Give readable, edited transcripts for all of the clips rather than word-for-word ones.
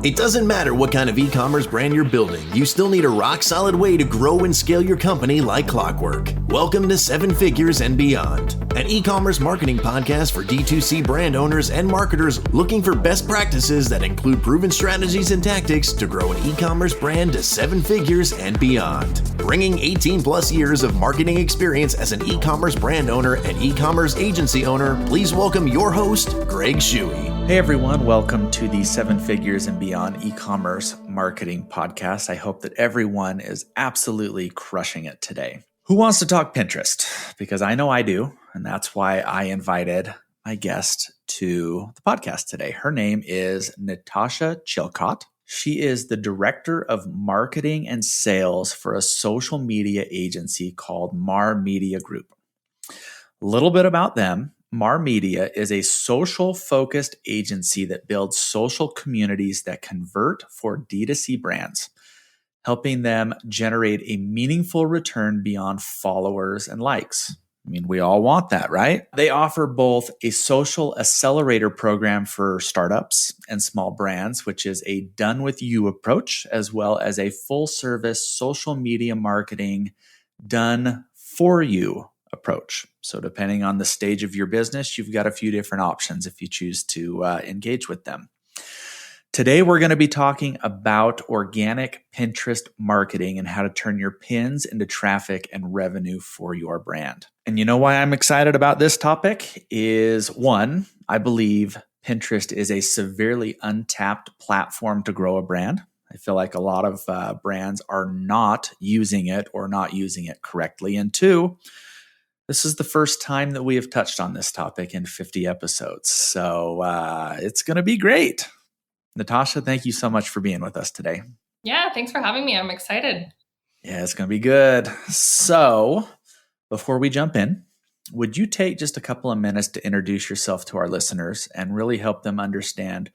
It doesn't matter what kind of e-commerce brand you're building, you still need a rock-solid way to grow and scale your company like clockwork. Welcome to Seven Figures and Beyond, an e-commerce marketing podcast for D2C brand owners and marketers looking for best practices that include proven strategies and tactics to grow an e-commerce brand to 7 figures and beyond. Bringing 18 plus years of marketing experience as an e-commerce brand owner and e-commerce agency owner, please welcome your host, Greg Shuey. Hey everyone, welcome to the Seven Figures and Beyond e-commerce marketing podcast. I hope that everyone is absolutely crushing it today. Who wants to talk Pinterest? Because I know I do, and that's why I invited my guest to the podcast today. Her name is Natasha Chilcott. She is the director of marketing and sales for a social media agency called Mar Media Group. A little bit about them. Mar Media is a social-focused agency that builds social communities that convert for D2C brands, helping them generate a meaningful return beyond followers and likes. I mean, we all want that, right? They offer both a social accelerator program for startups and small brands, which is a done-with-you approach, as well as a full-service social media marketing done-for-you approach. So depending on the stage of your business, you've got a few different options if you choose to engage with them. Today, we're going to be talking about organic Pinterest marketing and how to turn your pins into traffic and revenue for your brand. And you know why I'm excited about this topic is one, I believe Pinterest is a severely untapped platform to grow a brand. I feel like a lot of brands are not using it or not using it correctly. And two, this is the first time that we have touched on this topic in 50 episodes. So it's going to be great. Natasha, thank you so much for being with us today. Yeah, thanks for having me. I'm excited. Yeah, it's going to be good. So before we jump in, would you take just a couple of minutes to introduce yourself to our listeners and really help them understand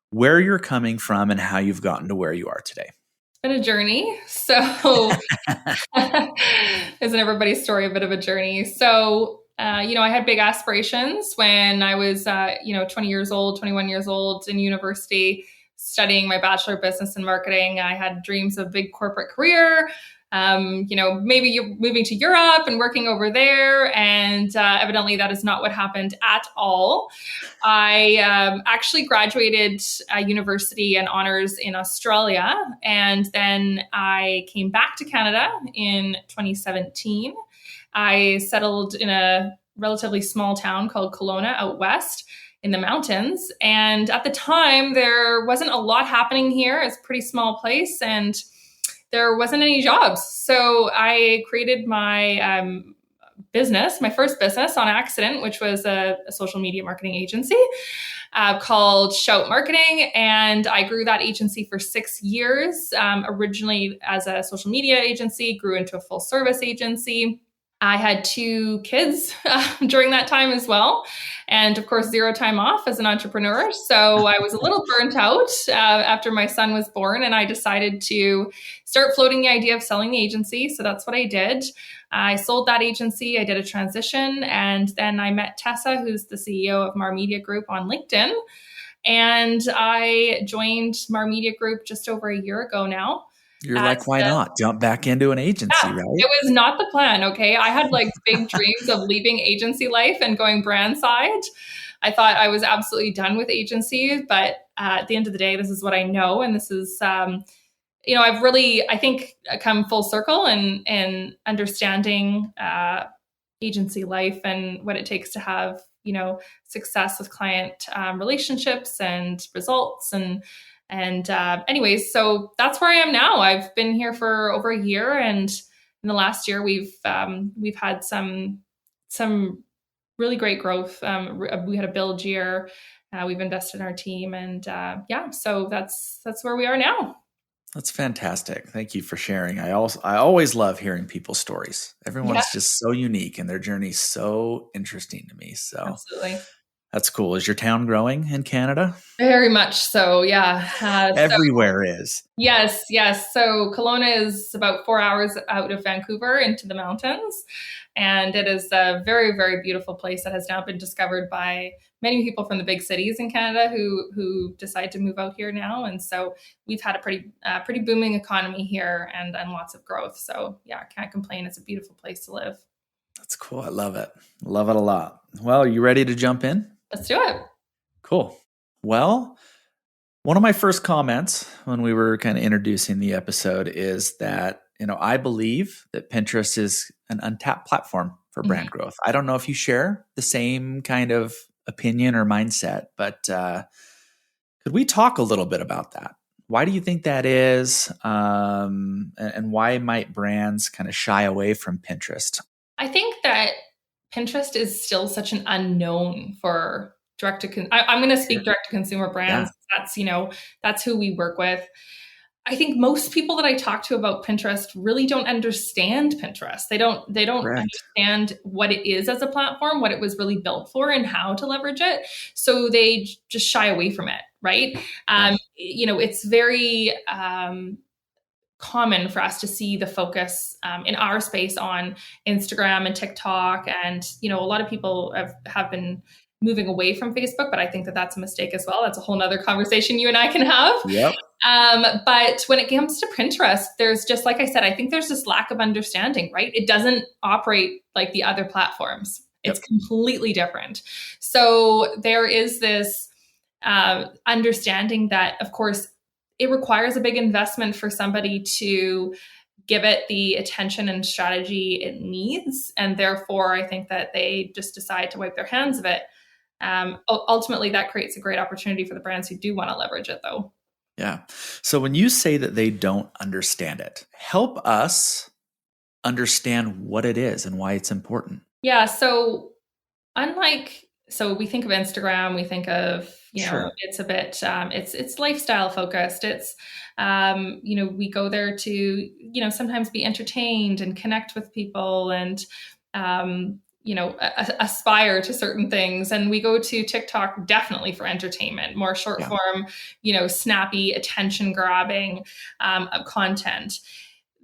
where you're coming from and how you've gotten to where you are today? Been a journey. So isn't everybody's story a bit of a journey? So, I had big aspirations when I was, 20 years old, 21 years old in university, studying my Bachelor of Business and Marketing. I had dreams of a big corporate career, maybe you're moving to Europe and working over there. And evidently that is not what happened at all. I actually graduated university and honors in Australia. And then I came back to Canada in 2017. I settled in a relatively small town called Kelowna out west in the mountains. And at the time, there wasn't a lot happening here. It's a pretty small place. And there wasn't any jobs. So I created my business, my first business on accident, which was a social media marketing agency called Shout Marketing. And I grew that agency for 6 years, originally as a social media agency, grew into a full service agency. I had 2 kids during that time as well. And of course, 0 time off as an entrepreneur. So I was a little burnt out after my son was born. And I decided to start floating the idea of selling the agency. So that's what I did. I sold that agency. I did a transition. And then I met Tessa, who's the CEO of Mar Media Group, on LinkedIn. And I joined Mar Media Group just over a year ago now. You're like, why not jump back into an agency, right? It was not the plan. Okay. I had big dreams of leaving agency life and going brand side. I thought I was absolutely done with agency, but at the end of the day, this is what I know. And this is, I've really, I think, come full circle in understanding agency life and what it takes to have, success with client relationships and results anyways, so that's where I am now. I've been here for over a year, and in the last year, we've had some really great growth. We had a build year. We've invested in our team, and so that's where we are now. That's fantastic. Thank you for sharing. I always love hearing people's stories. Everyone's just so unique, and their journey's so interesting to me. So absolutely. That's cool. Is your town growing in Canada? Very much so, yeah. Everywhere is. Yes. So Kelowna is about 4 hours out of Vancouver into the mountains. And it is a very, very beautiful place that has now been discovered by many people from the big cities in Canada who decide to move out here now. And so we've had a pretty booming economy here and lots of growth. So yeah, I can't complain. It's a beautiful place to live. That's cool. I love it. Love it a lot. Well, are you ready to jump in? Let's do it. Cool. Well, one of my first comments when we were kind of introducing the episode is that, I believe that Pinterest is an untapped platform for brand growth. I don't know if you share the same kind of opinion or mindset, but could we talk a little bit about that? Why do you think that is? And why might brands kind of shy away from Pinterest? I think that Pinterest is still such an unknown for I'm going to speak direct to consumer brands. Yeah. That's who we work with. I think most people that I talk to about Pinterest really don't understand Pinterest. They don't understand what it is as a platform, what it was really built for, and how to leverage it. So they just shy away from it, right? It's very common for us to see the focus in our space on Instagram and TikTok, and a lot of people have been moving away from Facebook, but I think that that's a mistake as well. That's a whole nother conversation you and I can have. Yep. But when it comes to Pinterest, there's just, like I said, I think there's this lack of understanding, right? It doesn't operate like the other platforms. It's completely different. So there is this understanding that, of course, it requires a big investment for somebody to give it the attention and strategy it needs. And therefore, I think that they just decide to wipe their hands of it. Ultimately, that creates a great opportunity for the brands who do want to leverage it, though. Yeah. So when you say that they don't understand it, help us understand what it is and why it's important. Yeah. So we think of Instagram, we think of, it's a bit, it's lifestyle focused. It's, we go there to, sometimes be entertained and connect with people and, aspire to certain things. And we go to TikTok definitely for entertainment, more short form, snappy, attention grabbing content.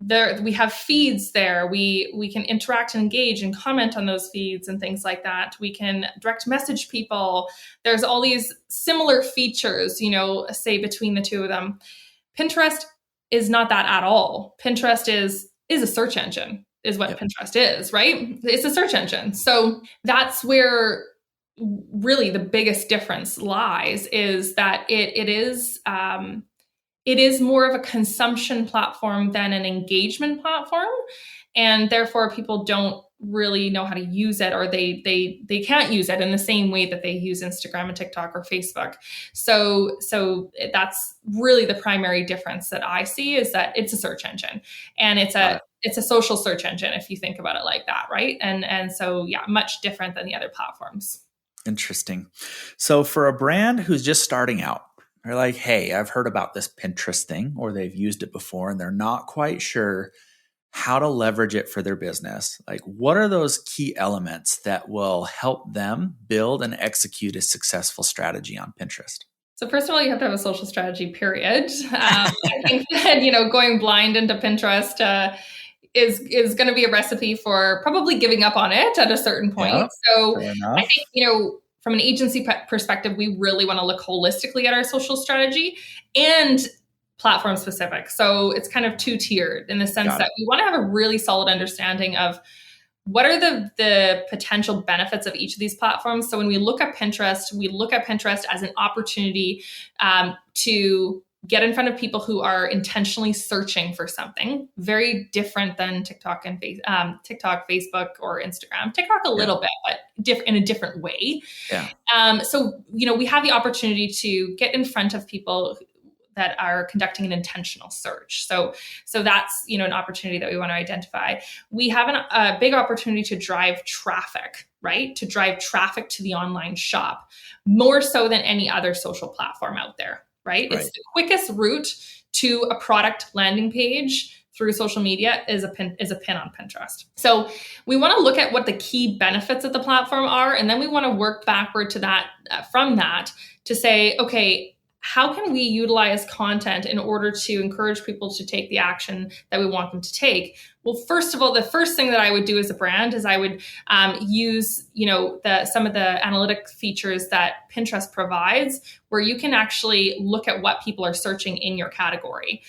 There, we have feeds there. We can interact and engage and comment on those feeds and things like that. We can direct message people. There's all these similar features, say between the two of them. Pinterest is not that at all. Pinterest is a search engine. Is what Pinterest is, right? It's a search engine. So that's where really the biggest difference lies, is that it is more of a consumption platform than an engagement platform. And therefore people don't really know how to use it, or they can't use it in the same way that they use Instagram and TikTok or Facebook. So that's really the primary difference that I see, is that it's a search engine, and it's a social search engine, if you think about it like that, right? And so much different than the other platforms. Interesting. So for a brand who's just starting out, they're like, hey, I've heard about this Pinterest thing, or they've used it before and they're not quite sure how to leverage it for their business. Like, what are those key elements that will help them build and execute a successful strategy on Pinterest? So first of all, you have to have a social strategy, period. I think that, going blind into Pinterest is going to be a recipe for probably giving up on it at a certain point. Yeah, so I think, from an agency perspective, we really want to look holistically at our social strategy and platform specific. So it's kind of two-tiered in the sense that we want to have a really solid understanding of what are the potential benefits of each of these platforms. So when we look at Pinterest as an opportunity to get in front of people who are intentionally searching for something, very different than TikTok, Facebook, or Instagram. TikTok a little bit, but in a different way. Yeah. So we have the opportunity to get in front of people that are conducting an intentional search. So that's, an opportunity that we want to identify. We have a big opportunity to drive traffic, right? To drive traffic to the online shop, more so than any other social platform out there, right? It's the quickest route to a product landing page through social media is a pin on Pinterest. So we want to look at what the key benefits of the platform are, and then we want to work backward to that from that to say, okay, how can we utilize content in order to encourage people to take the action that we want them to take? Well, first of all, the first thing that I would do as a brand is I would use, some of the analytic features that Pinterest provides, where you can actually look at what people are searching in your category.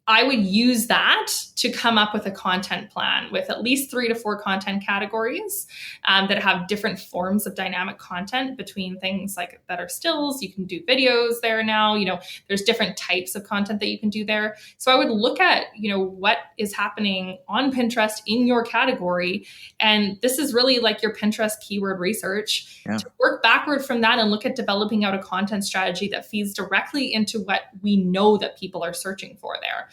I would use that to come up with a content plan with at least 3 to 4 content categories that have different forms of dynamic content between things like that are stills. You can do videos there now. There's different types of content that you can do there. So I would look at, what is happening on Pinterest in your category. And this is really like your Pinterest keyword research. Yeah. To work backward from that and look at developing out a content strategy that feeds directly into what we know that people are searching for there.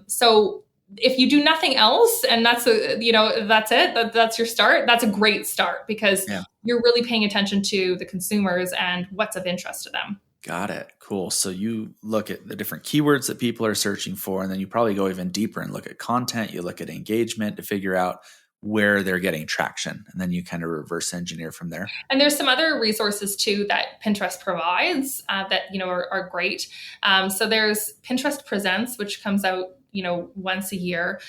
So if you do nothing else and that's it, that's your start, that's a great start because you're really paying attention to the consumers and what's of interest to them. Got it. Cool. So you look at the different keywords that people are searching for, and then you probably go even deeper and look at content. You look at engagement to figure out where they're getting traction. And then you kind of reverse engineer from there. And there's some other resources too that Pinterest provides that, are great. So there's Pinterest Presents, which comes out once a year,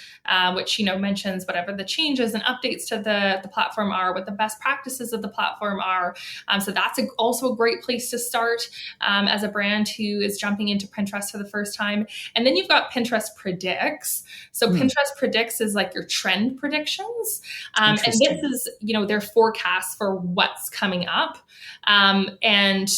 which, mentions whatever the changes and updates to the platform are, what the best practices of the platform are. So that's also a great place to start as a brand who is jumping into Pinterest for the first time. And then you've got Pinterest Predicts. So Pinterest Predicts is like your trend predictions. And this is, their forecasts for what's coming up. And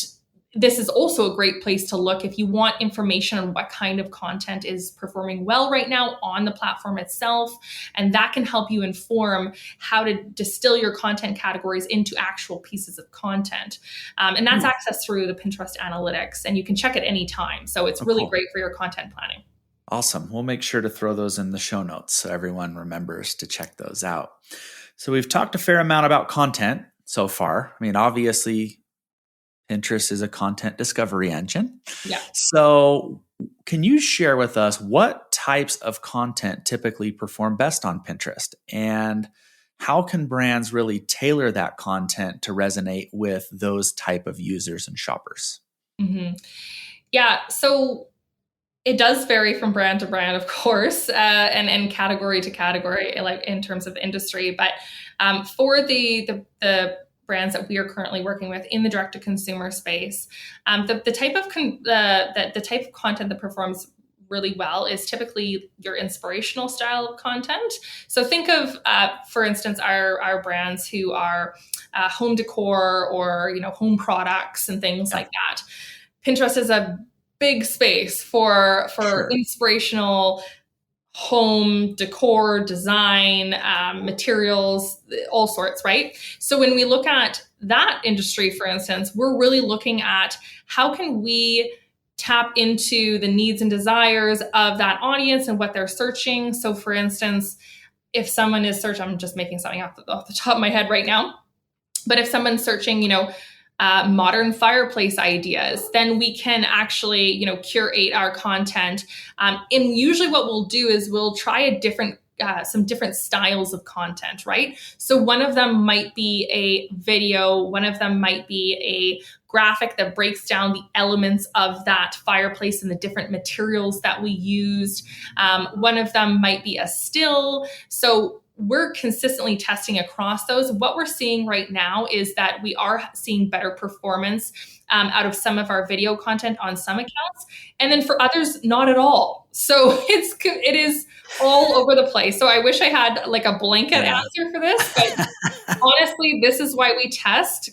this is also a great place to look if you want information on what kind of content is performing well right now on the platform itself. And that can help you inform how to distill your content categories into actual pieces of content. And that's accessed through the Pinterest analytics, and you can check it anytime. So it's really great for your content planning. Awesome. We'll make sure to throw those in the show notes so everyone remembers to check those out. So we've talked a fair amount about content so far. I mean, obviously, Pinterest is a content discovery engine. Yeah. So can you share with us what types of content typically perform best on Pinterest? And how can brands really tailor that content to resonate with those type of users and shoppers? Mm-hmm. Yeah. So it does vary from brand to brand, of course, and category to category, like in terms of industry. But for the brands that we are currently working with in the direct-to-consumer space, the type of the type of content that performs really well is typically your inspirational style of content. So think of, for instance, our brands who are home decor or home products and things like that. Pinterest is a big space for inspirational home decor, design, materials, all sorts, right? So when we look at that industry, for instance, we're really looking at how can we tap into the needs and desires of that audience and what they're searching. So for instance, if someone is searching, I'm just making something off the top of my head right now, but if someone's searching, modern fireplace ideas, then we can actually, curate our content. And usually what we'll do is we'll try some different styles of content, right? So one of them might be a video, one of them might be a graphic that breaks down the elements of that fireplace and the different materials that we used. One of them might be a still. So we're consistently testing across those. What we're seeing right now is that we are seeing better performance out of some of our video content on some accounts, and then for others, not at all. So it is all over the place. So I wish I had like a blanket answer for this, but honestly, this is why we test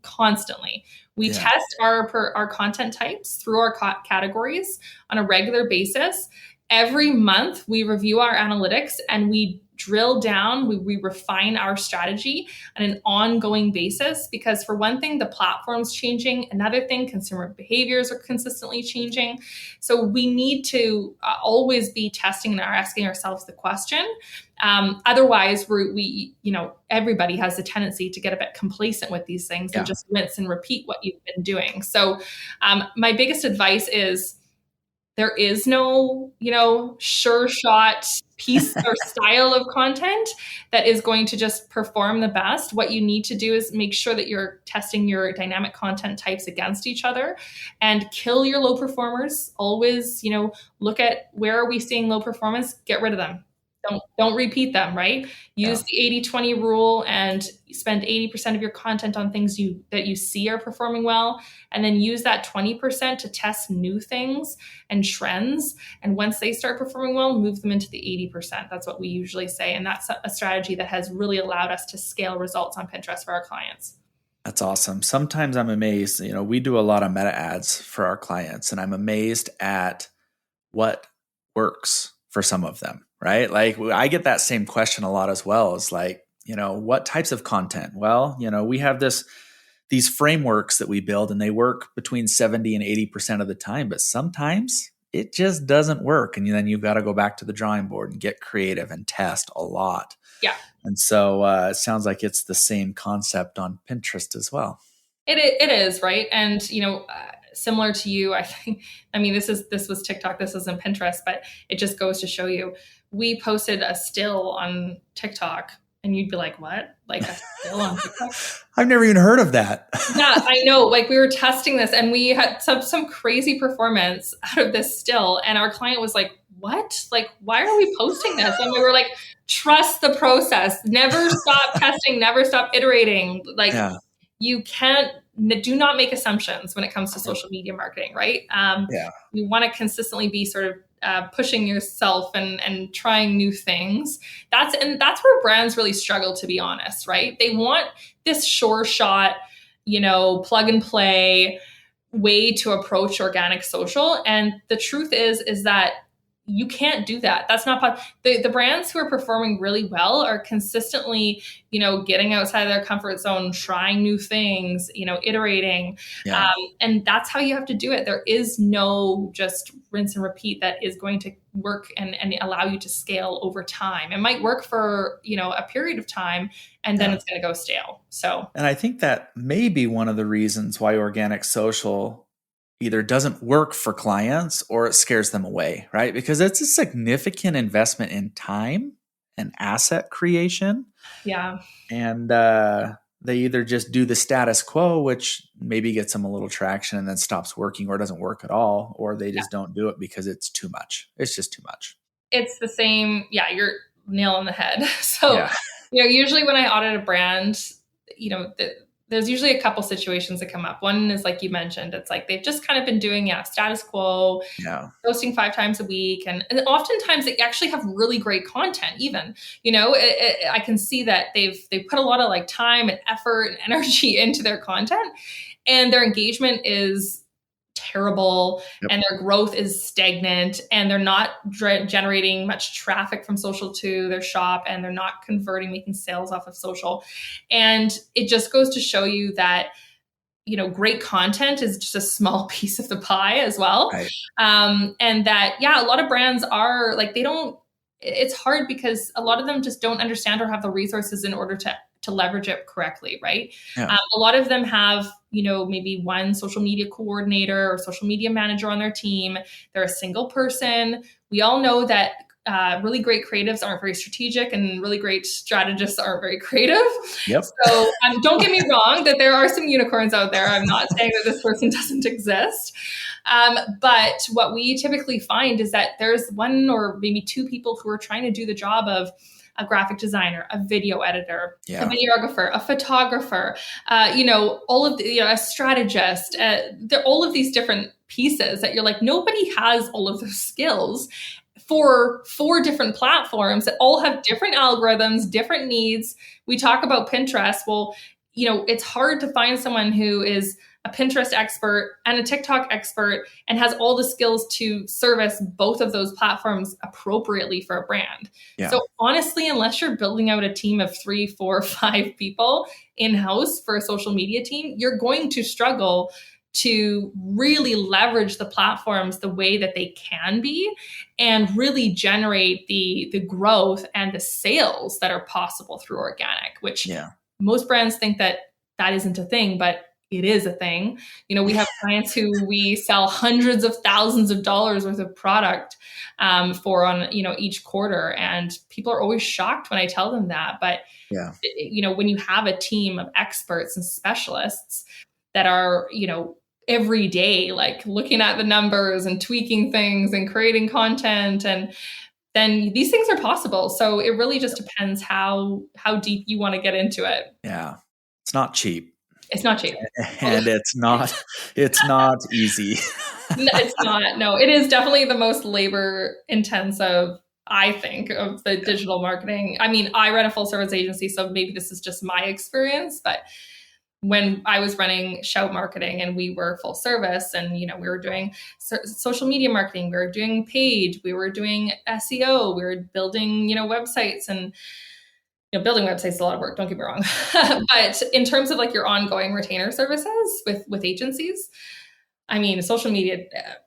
constantly. We test our content types through our categories on a regular basis. Every month, we review our analytics and we drill down, we refine our strategy on an ongoing basis, because for one thing, the platform's changing. Another thing, consumer behaviors are consistently changing. So we need to always be testing and asking ourselves the question. Otherwise, we everybody has a tendency to get a bit complacent with these things and just rinse and repeat what you've been doing. So my biggest advice is there is no, sure shot piece or style of content that is going to just perform the best. What you need to do is make sure that you're testing your dynamic content types against each other and kill your low performers. Always, look at where are we seeing low performance, get rid of them. Don't repeat them, right? Use the 80-20 rule and spend 80% of your content on things that you see are performing well. And then use that 20% to test new things and trends. And once they start performing well, move them into the 80%. That's what we usually say. And that's a strategy that has really allowed us to scale results on Pinterest for our clients. That's awesome. Sometimes I'm amazed, we do a lot of meta ads for our clients, and I'm amazed at what works for some of them. Right? Like I get that same question a lot as well. It's like, what types of content? Well, we have these frameworks that we build and they work between 70 and 80% of the time, but sometimes it just doesn't work. And then you've got to go back to the drawing board and get creative and test a lot. Yeah. And so it sounds like it's the same concept on Pinterest as well. It is, right? And, similar to you, this was TikTok, this isn't Pinterest, but it just goes to show you. We posted a still on TikTok and you'd be like, what? Like a still on TikTok? I've never even heard of that. Yeah, I know. Like we were testing this and we had some crazy performance out of this still. And our client was like, what? Like, why are we posting this? And we were like, trust the process. Never stop testing, never stop iterating. Like you do not make assumptions when it comes to social media marketing, right? You want to consistently be sort of pushing yourself and trying new things. That's where brands really struggle, to be honest, right? They want this sure shot, plug and play way to approach organic social. And the truth is that you can't do that. That's not the brands who are performing really well are consistently, getting outside of their comfort zone, trying new things, iterating. And that's how you have to do it. There is no just rinse and repeat that is going to work and allow you to scale over time. It might work for, a period of time and then it's going to go stale. And I think that may be one of the reasons why organic social either doesn't work for clients or it scares them away, right? Because it's a significant investment in time and asset creation. Yeah. And they either just do the status quo, which maybe gets them a little traction and then stops working or doesn't work at all, or they just don't do it because it's too much. It's just too much. It's the same. Yeah, you're nail on the head. So, usually when I audit a brand, there's usually a couple situations that come up. One is like you mentioned, it's like they've just kind of been doing status quo, posting 5 times a week. And oftentimes they actually have really great content even, I can see that they've put a lot of like time and effort and energy into their content and their engagement is terrible and their growth is stagnant and they're not generating much traffic from social to their shop and they're not converting, making sales off of social. And it just goes to show you that, great content is just a small piece of the pie as well. Right. And that, a lot of brands are like, it's hard because a lot of them just don't understand or have the resources in order to leverage it correctly, right? Yeah. A lot of them have, maybe one social media coordinator or social media manager on their team. They're a single person. We all know that really great creatives aren't very strategic and really great strategists aren't very creative. Yep. So don't get me wrong that there are some unicorns out there. I'm not saying that this person doesn't exist. But what we typically find is that there's one or maybe 2 people who are trying to do the job of a graphic designer, a video editor, a videographer, a photographer, all of the, a strategist, all of these different pieces that you're like, nobody has all of those skills for 4 different platforms that all have different algorithms, different needs. We talk about Pinterest. Well, it's hard to find someone who is a Pinterest expert and a TikTok expert and has all the skills to service both of those platforms appropriately for a brand. Yeah. So honestly, unless you're building out a team of 3, 4, 5 people in-house for a social media team, you're going to struggle to really leverage the platforms the way that they can be and really generate the growth and the sales that are possible through organic, which most brands think that isn't a thing, but it is a thing. We have clients who we sell hundreds of thousands of dollars worth of product for on, each quarter. And people are always shocked when I tell them that. But, when you have a team of experts and specialists that are, every day, like looking at the numbers and tweaking things and creating content, and then these things are possible. So it really just depends how deep you want to get into it. Yeah. It's not cheap. It's not cheap. And it's not easy. No, it's not. No, it is definitely the most labor intensive, I think, of the digital marketing. I mean, I run a full service agency, so maybe this is just my experience, but when I was running Shout Marketing and we were full service and, we were doing social media marketing, we were doing paid, we were doing SEO, we were building, websites, and building websites is a lot of work, don't get me wrong. But in terms of like your ongoing retainer services with agencies, I mean, social media,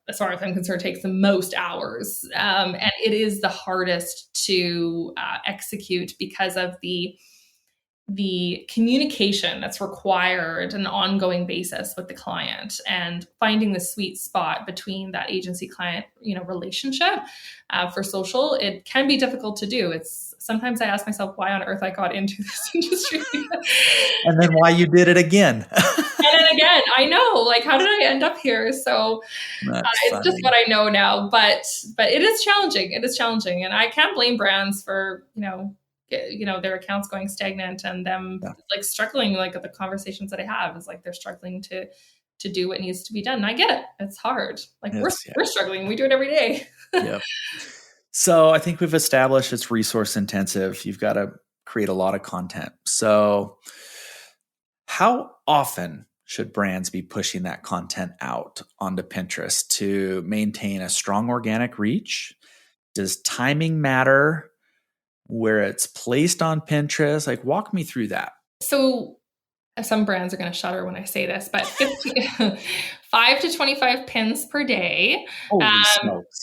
as far as I'm concerned, takes the most hours. And it is the hardest to execute because of the communication that's required on an ongoing basis with the client, and finding the sweet spot between that agency client, relationship for social. It can be difficult to do. Sometimes I ask myself why on earth I got into this industry. And then why you did it again. And then again, I know, like, how did I end up here? So it's just what I know now, but it is challenging. It is challenging. And I can't blame brands for, their accounts going stagnant and them like struggling. Like the conversations that I have is like, they're struggling to do what needs to be done. And I get it. It's hard. Like we're struggling. We do it every day. Yep. So I think we've established it's resource intensive. You've got to create a lot of content. So how often should brands be pushing that content out onto Pinterest to maintain a strong organic reach? Does timing matter where it's placed on Pinterest? Like, walk me through that. So some brands are going to shudder when I say this, but 5 to 25 pins per day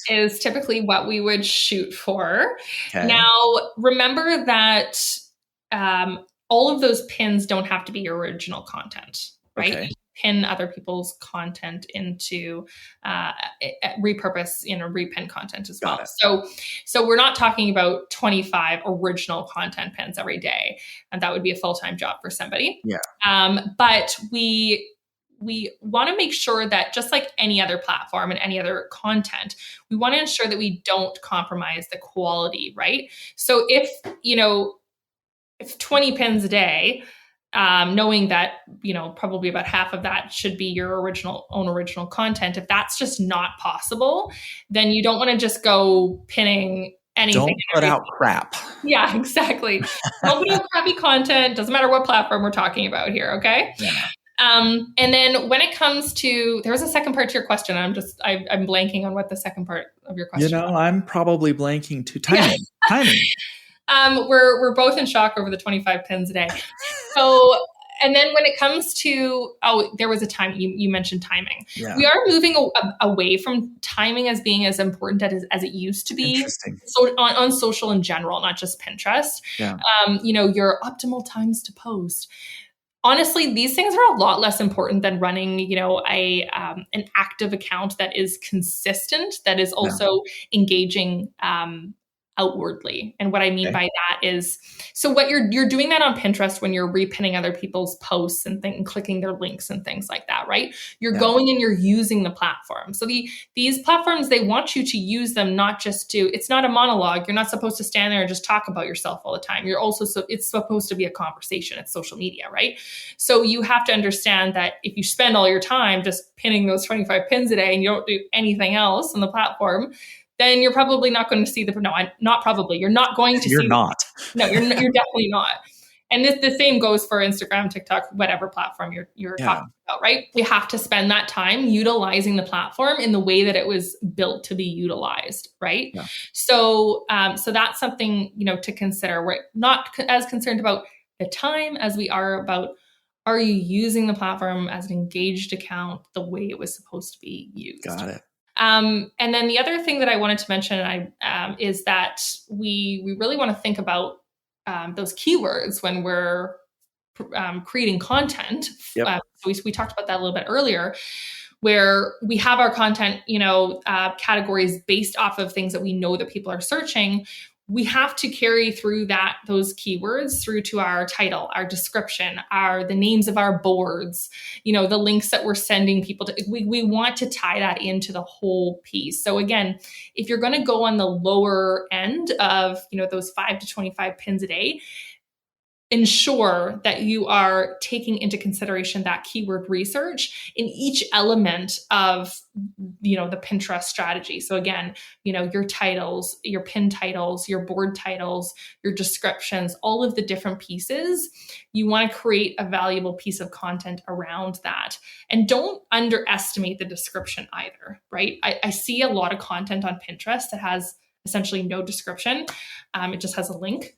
is typically what we would shoot for. Okay. Now, remember that all of those pins don't have to be your original content, right? Okay. Pin other people's content into repurpose, repin content as well. So we're not talking about 25 original content pins every day, and that would be a full-time job for somebody. Yeah. But we want to make sure that, just like any other platform and any other content, we want to ensure that we don't compromise the quality, right? So if 20 pins a day, knowing that, probably about half of that should be your own original content. If that's just not possible, then you don't want to just go pinning anything. Don't put out crap. Yeah, exactly. Don't put out crappy content. Doesn't matter what platform we're talking about here. Okay. Yeah. And then when it comes to, there was a second part to your question. I'm blanking on what the second part of your question was. I'm probably blanking too. Timing. We're both in shock over the 25 pins a day. So, and then when it comes to, there was a time you mentioned timing. Yeah. We are moving away from timing as being as important as it used to be. So on social in general, not just Pinterest. Yeah. Your optimal times to post. Honestly, these things are a lot less important than running, an active account that is consistent, that is also engaging outwardly. And what I mean by that is, so what you're doing that on Pinterest when you're repinning other people's posts and clicking their links and things like that, right? You're going and you're using the platform. So these platforms, they want you to use them, not just it's not a monologue. You're not supposed to stand there and just talk about yourself all the time. It's supposed to be a conversation. It's social media, right? So you have to understand that if you spend all your time just pinning those 25 pins a day and you don't do anything else on the platform, then you're probably not going to see not probably. You're not going to see. You're not. No, you're definitely not. And the same goes for Instagram, TikTok, whatever platform you're talking about, right? We have to spend that time utilizing the platform in the way that it was built to be utilized, right? Yeah. So that's something, to consider. We're not as concerned about the time as we are about, are you using the platform as an engaged account the way it was supposed to be used? Got it. And then the other thing that I wanted to mention is that we really want to think about those keywords when we're creating content. Yep. So we talked about that a little bit earlier, where we have our content, categories based off of things that we know that people are searching. We have to carry through those keywords through to our title, our description, the names of our boards, the links that we're sending people to. We want to tie that into the whole piece. So again, if you're going to go on the lower end of, those 5 to 25 pins a day, ensure that you are taking into consideration that keyword research in each element of, the Pinterest strategy. So again, your titles, your pin titles, your board titles, your descriptions, all of the different pieces, you want to create a valuable piece of content around that. And don't underestimate the description either, right? I see a lot of content on Pinterest that has essentially no description. It just has a link,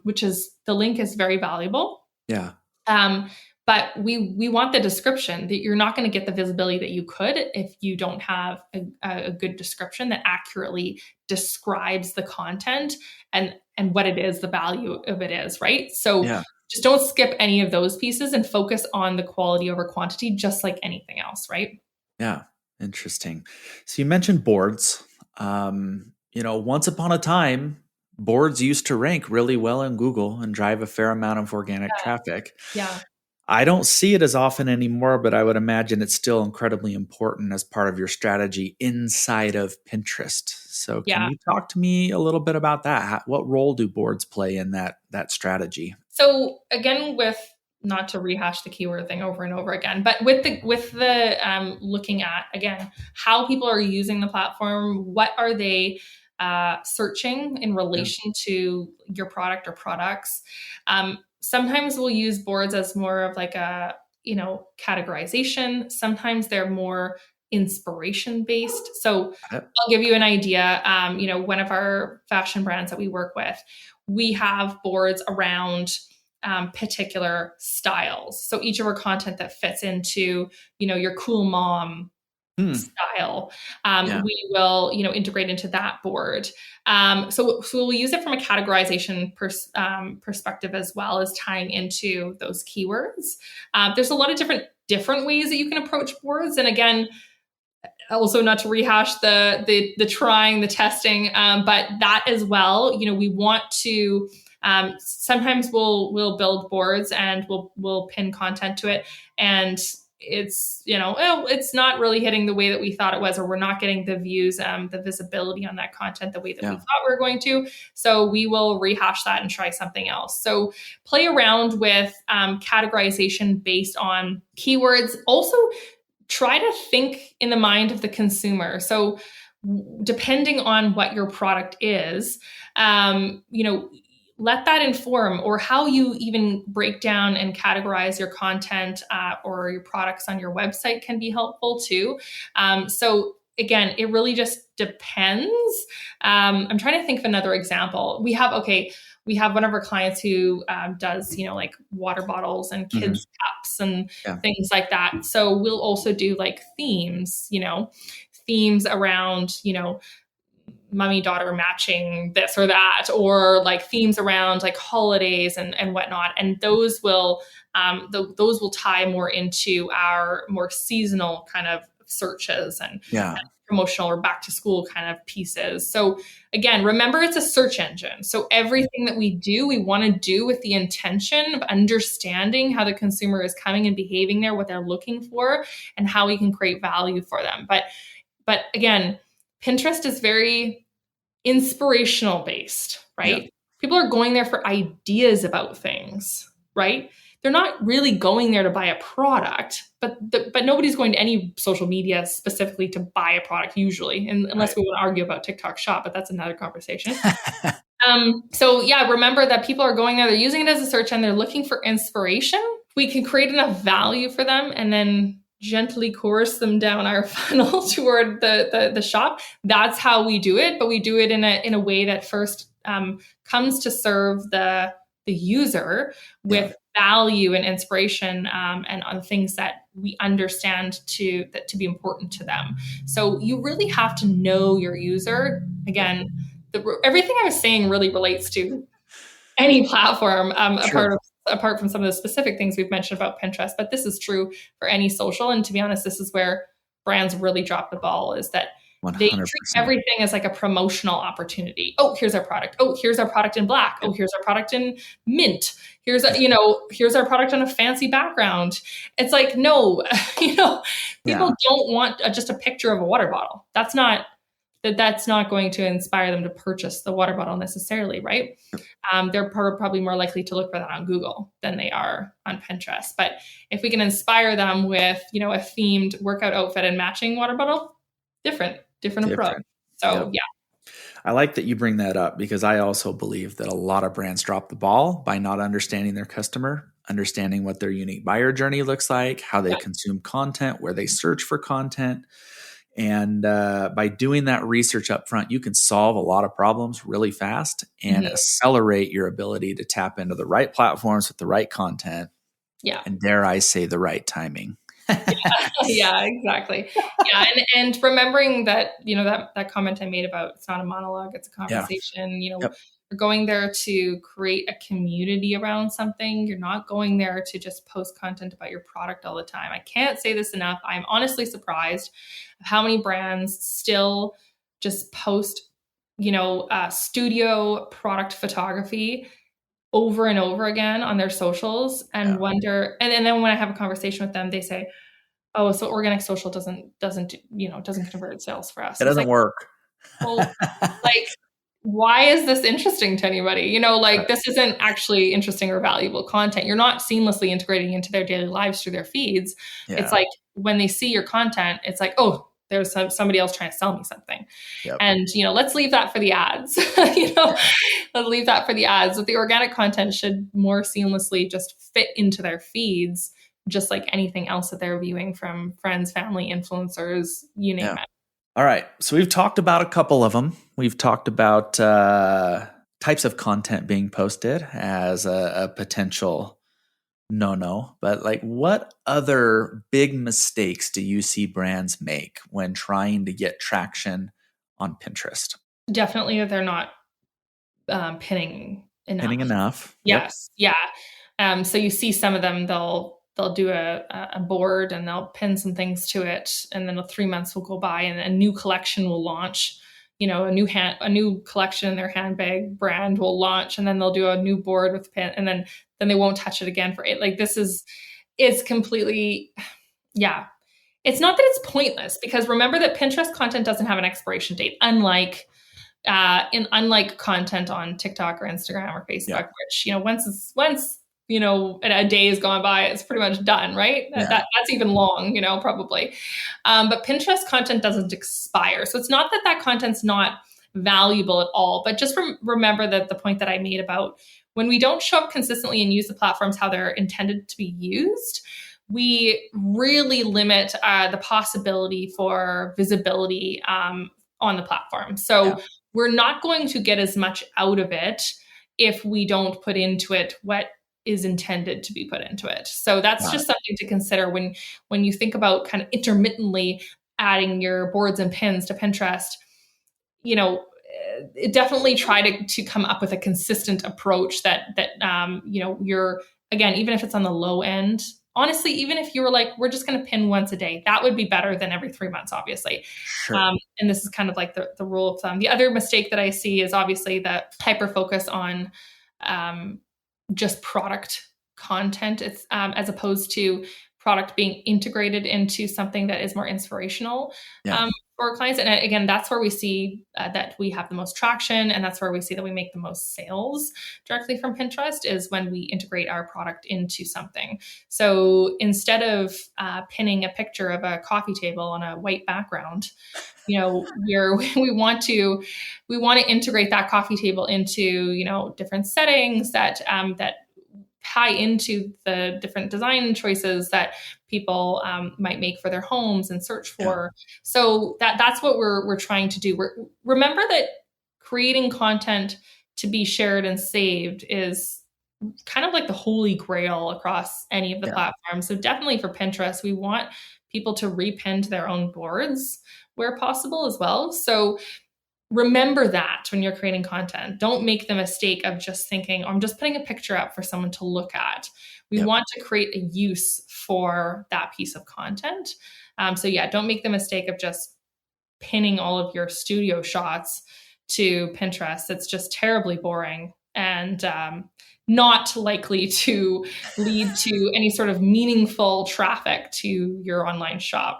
which is, the link is very valuable. Yeah. But we want the description. That you're not going to get the visibility that you could if you don't have a good description that accurately describes the content and what it is, the value of it is, right? So just don't skip any of those pieces and focus on the quality over quantity, just like anything else, right? Yeah. Interesting. So you mentioned boards. Once upon a time, boards used to rank really well in Google and drive a fair amount of organic traffic. Yeah. I don't see it as often anymore, but I would imagine it's still incredibly important as part of your strategy inside of Pinterest. So can you talk to me a little bit about that? What role do boards play in that strategy? So again, not to rehash the keyword thing over and over again, but with the looking at, again, how people are using the platform, what are they searching in relation to your product or products. Sometimes we'll use boards as more of like a, categorization. Sometimes they're more inspiration based. So I'll give you an idea. One of our fashion brands that we work with, we have boards around particular styles. So each of our content that fits into, your cool mom style, we will, integrate into that board. So we'll use it from a categorization perspective, as well as tying into those keywords. There's a lot of different ways that you can approach boards. And again, also not to rehash the trying, the testing, but that as well, we want to, sometimes we'll build boards and we'll pin content to it, and it's, it's not really hitting the way that we thought it was, or we're not getting the views, the visibility on that content the way that we thought we were going to. So we will rehash that and try something else. So play around with categorization based on keywords. Also try to think in the mind of the consumer. So depending on what your product is, let that inform, or how you even break down and categorize your content or your products on your website can be helpful too. So again, it really just depends. I'm trying to think of another example. We have one of our clients who does, like water bottles and kids cups and things like that. So we'll also do like themes around, mommy daughter matching this or that, or like themes around like holidays and whatnot. And those will tie more into our more seasonal kind of searches and promotional or back to school kind of pieces. So again, remember, it's a search engine. So everything that we do, we want to do with the intention of understanding how the consumer is coming and behaving there, what they're looking for, and how we can create value for them. But again, Pinterest is very inspirational based, right? Yeah. People are going there for ideas about things, right? They're not really going there to buy a product, but nobody's going to any social media specifically to buy a product usually, unless we want to argue about TikTok Shop, but that's another conversation. So yeah, remember that people are going there, they're using it as a search and they're looking for inspiration. We can create enough value for them and then gently course them down our funnel toward the shop. That's how we do it, but we do it in a way that first comes to serve the user with value and inspiration, and on things that we understand to be important to them. So you really have to know your user. Again, everything I was saying really relates to any platform, a part of apart from some of the specific things we've mentioned about Pinterest, but this is true for any social. And to be honest, this is where brands really drop the ball, is that 100%. they treat everything as like a promotional opportunity. Oh, here's our product. Oh, here's our product in black. Oh, here's our product in mint. Here's our product on a fancy background. It's like, no, people don't want just a picture of a water bottle. That's not going to inspire them to purchase the water bottle necessarily, right? They're probably more likely to look for that on Google than they are on Pinterest. But if we can inspire them with, a themed workout outfit and matching water bottle, different approach. So, yeah. I like that you bring that up, because I also believe that a lot of brands drop the ball by not understanding their customer, understanding what their unique buyer journey looks like, how they consume content, where they search for content. And by doing that research up front, you can solve a lot of problems really fast and accelerate your ability to tap into the right platforms with the right content. Yeah. And dare I say, the right timing. Yeah, exactly. Yeah. And remembering that, that comment I made about it's not a monologue, it's a conversation, you're going there to create a community around something. You're not going there to just post content about your product all the time. I can't say this enough. I'm honestly surprised how many brands still just post, studio product photography over and over again on their socials and wonder. And then when I have a conversation with them, they say, "Oh, so organic social doesn't convert sales for us." It doesn't work. Well, why is this interesting to anybody? This isn't actually interesting or valuable content. You're not seamlessly integrating into their daily lives through their feeds. Yeah. It's like when they see your content, it's like, oh, there's somebody else trying to sell me something. Yep. And, let's leave that for the ads. Let's leave that for the ads. But the organic content should more seamlessly just fit into their feeds, just like anything else that they're viewing from friends, family, influencers, you name it. All right. So we've talked about a couple of them. We've talked about types of content being posted as a potential no-no. But what other big mistakes do you see brands make when trying to get traction on Pinterest? Definitely that they're not pinning enough. Pinning enough. Yes. Yep. Yeah. So you see some of them, they'll do a board and they'll pin some things to it, and then 3 months will go by and a new collection will launch. A new collection in their handbag brand will launch, and then they'll do a new board with pin, and then they won't touch it again for it. It's completely, It's not that it's pointless, because remember that Pinterest content doesn't have an expiration date, unlike content on TikTok or Instagram or Facebook, which once a day has gone by, it's pretty much done, right? Yeah. That's even long, probably. But Pinterest content doesn't expire. So it's not that content's not valuable at all, but just remember that the point that I made about when we don't show up consistently and use the platforms how they're intended to be used, we really limit the possibility for visibility on the platform. So we're not going to get as much out of it if we don't put into it what is intended to be put into it. So that's just something to consider when you think about kind of intermittently adding your boards and pins to Pinterest. Definitely try to come up with a consistent approach that you're, again, even if it's on the low end, honestly, even if you were like, we're just going to pin once a day, that would be better than every 3 months, obviously. Sure. And this is kind of like the rule of thumb. The other mistake that I see is obviously that hyper focus on just product content. It's as opposed to product being integrated into something that is more inspirational for clients. And again, that's where we see that we have the most traction, and that's where we see that we make the most sales directly from Pinterest, is when we integrate our product into something. So instead of pinning a picture of a coffee table on a white background, we want to integrate that coffee table into different settings that tie into the different design choices that people might make for their homes and search for. Yeah. So that's what we're trying to do. Remember that creating content to be shared and saved is kind of like the holy grail across any of the platforms. So definitely for Pinterest, we want people to repin to their own boards where possible as well. So remember that when you're creating content. Don't make the mistake of just thinking, oh, I'm just putting a picture up for someone to look at. We want to create a use for that piece of content. So yeah, don't make the mistake of just pinning all of your studio shots to Pinterest. It's just terribly boring and not likely to lead to any sort of meaningful traffic to your online shop.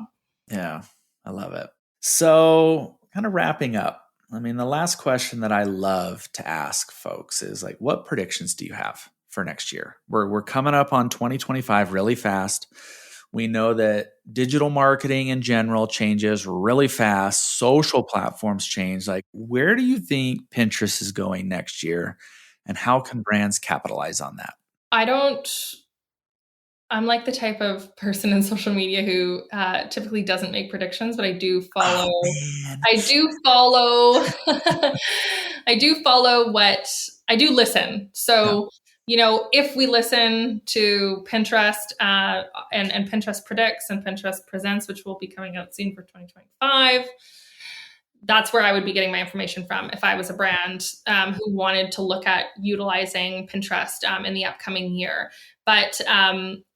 Yeah, I love it. So kind of wrapping up, I mean, the last question that I love to ask folks is like, what predictions do you have for next year? We're coming up on 2025 really fast. We know that digital marketing in general changes really fast. Social platforms change. Like, where do you think Pinterest is going next year? And how can brands capitalize on that? I'm like the type of person in social media who typically doesn't make predictions, but I do follow. I do listen. So, if we listen to Pinterest and Pinterest Predicts and Pinterest Presents, which will be coming out soon for 2025, that's where I would be getting my information from if I was a brand who wanted to look at utilizing Pinterest in the upcoming year. But,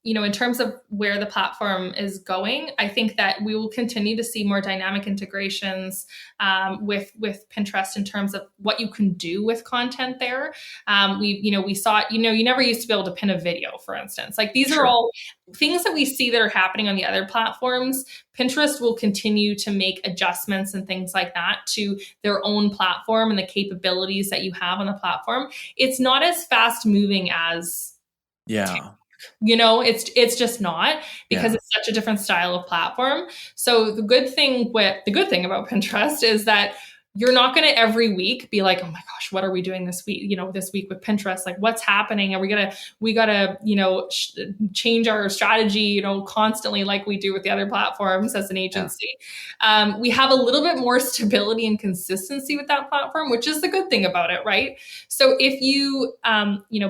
in terms of where the platform is going, I think that we will continue to see more dynamic integrations with Pinterest in terms of what you can do with content there. We saw it, you never used to be able to pin a video, for instance. Like these are all things that we see that are happening on the other platforms. Pinterest will continue to make adjustments and things like that to their own platform and the capabilities that you have on the platform. It's not as fast moving as TikTok. It's just not, because it's such a different style of platform. So the good thing about Pinterest is that you're not going to every week be like, oh my gosh, what are we doing this week? This week with Pinterest, like what's happening? And we gotta, change our strategy, constantly like we do with the other platforms as an agency. We have a little bit more stability and consistency with that platform, which is the good thing about it, right? So if you,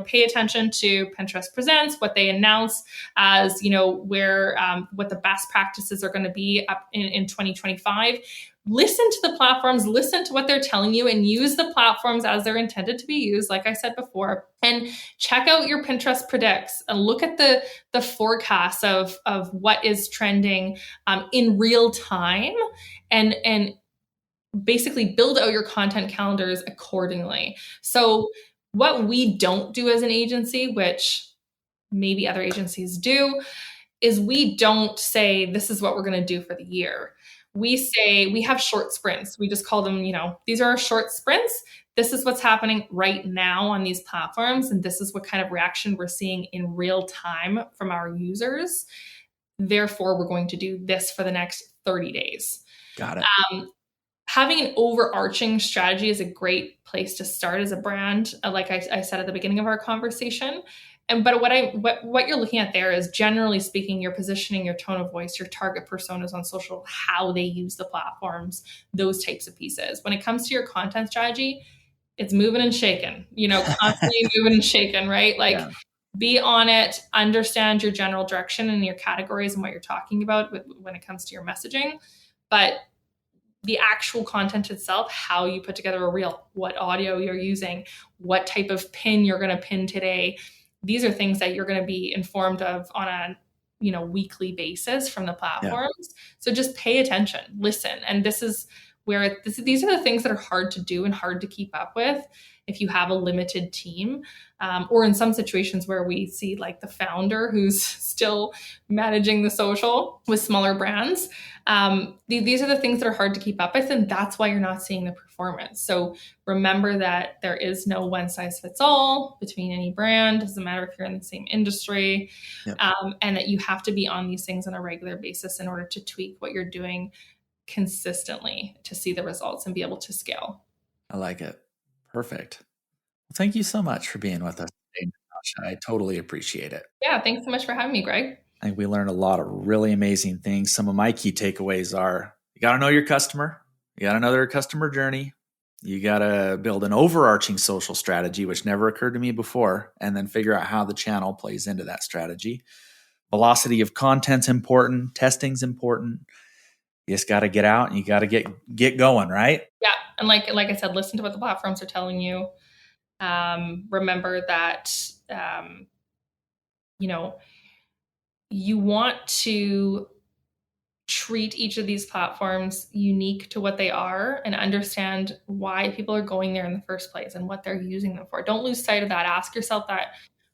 pay attention to Pinterest Presents, what they announce as, where, what the best practices are going to be up in 2025, listen to the platforms, listen to what they're telling you, and use the platforms as they're intended to be used, like I said before. And check out your Pinterest Predicts and look at the forecasts of what is trending in real time, and basically build out your content calendars accordingly. So what we don't do as an agency, which maybe other agencies do, is we don't say, this is what we're going to do for the year. We say we have short sprints. We just call them, these are our short sprints. This is what's happening right now on these platforms. And this is what kind of reaction we're seeing in real time from our users. Therefore, we're going to do this for the next 30 days. Got it. Having an overarching strategy is a great place to start as a brand, like I said at the beginning of our conversation. But what you're looking at there is, generally speaking, your positioning, your tone of voice, your target personas on social, how they use the platforms, those types of pieces. When it comes to your content strategy, it's moving and shaking, constantly moving and shaking, right? Be on it, understand your general direction and your categories and what you're talking about when it comes to your messaging. But the actual content itself, how you put together a reel, what audio you're using, what type of pin you're going to pin today, these are things that you're going to be informed of on a weekly basis from the platforms. Yeah. So just pay attention, listen. And this is where these are the things that are hard to do and hard to keep up with if you have a limited team, or in some situations where we see like the founder who's still managing the social with smaller brands. These are the things that are hard to keep up with, and that's why you're not seeing the performance. So remember that there is no one size fits all between any brand. Doesn't matter if you're in the same industry. Yep. And that you have to be on these things on a regular basis in order to tweak what you're doing consistently to see the results and be able to scale. I like it. Perfect. Well, thank you so much for being with us today, Natasha. I totally appreciate it. Yeah, thanks so much for having me, Greg. I think we learned a lot of really amazing things. Some of my key takeaways are, you got to know your customer. You got to know their customer journey. You got to build an overarching social strategy, which never occurred to me before, and then figure out how the channel plays into that strategy. Velocity of content's important. Testing's important. You just got to get out and you got to get going, right? Yeah. And like I said, listen to what the platforms are telling you. Remember that, you want to treat each of these platforms unique to what they are and understand why people are going there in the first place and what they're using them for. Don't lose sight of that. Ask yourself that,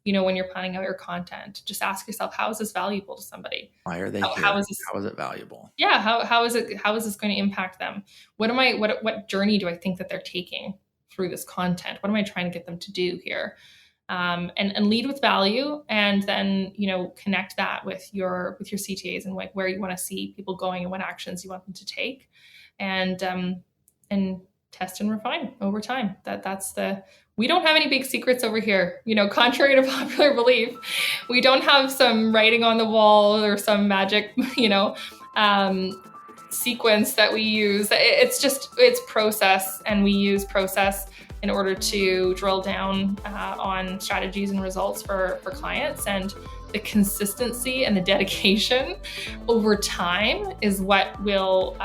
when you're planning out your content. Just ask yourself, how is this valuable to somebody? Why are they here? How is it valuable? Yeah. How is this going to impact them? What journey do I think that they're taking through this content? What am I trying to get them to do here? And lead with value, and then, connect that with your CTAs and where you want to see people going and what actions you want them to take, and test and refine over time. We don't have any big secrets over here, contrary to popular belief. We don't have some writing on the wall or some magic, sequence that we use. It's process, and we use process in order to drill down on strategies and results for clients. And the consistency and the dedication over time is what will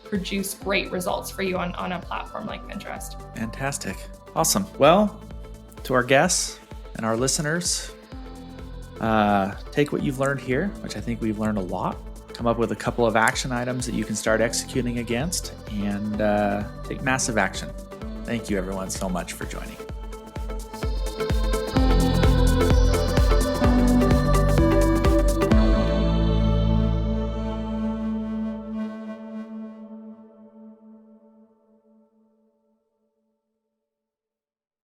produce great results for you on a platform like Pinterest. Fantastic. Awesome. Well, to our guests and our listeners, take what you've learned here, which I think we've learned a lot. Come up with a couple of action items that you can start executing against, and take massive action. Thank you, everyone, so much for joining.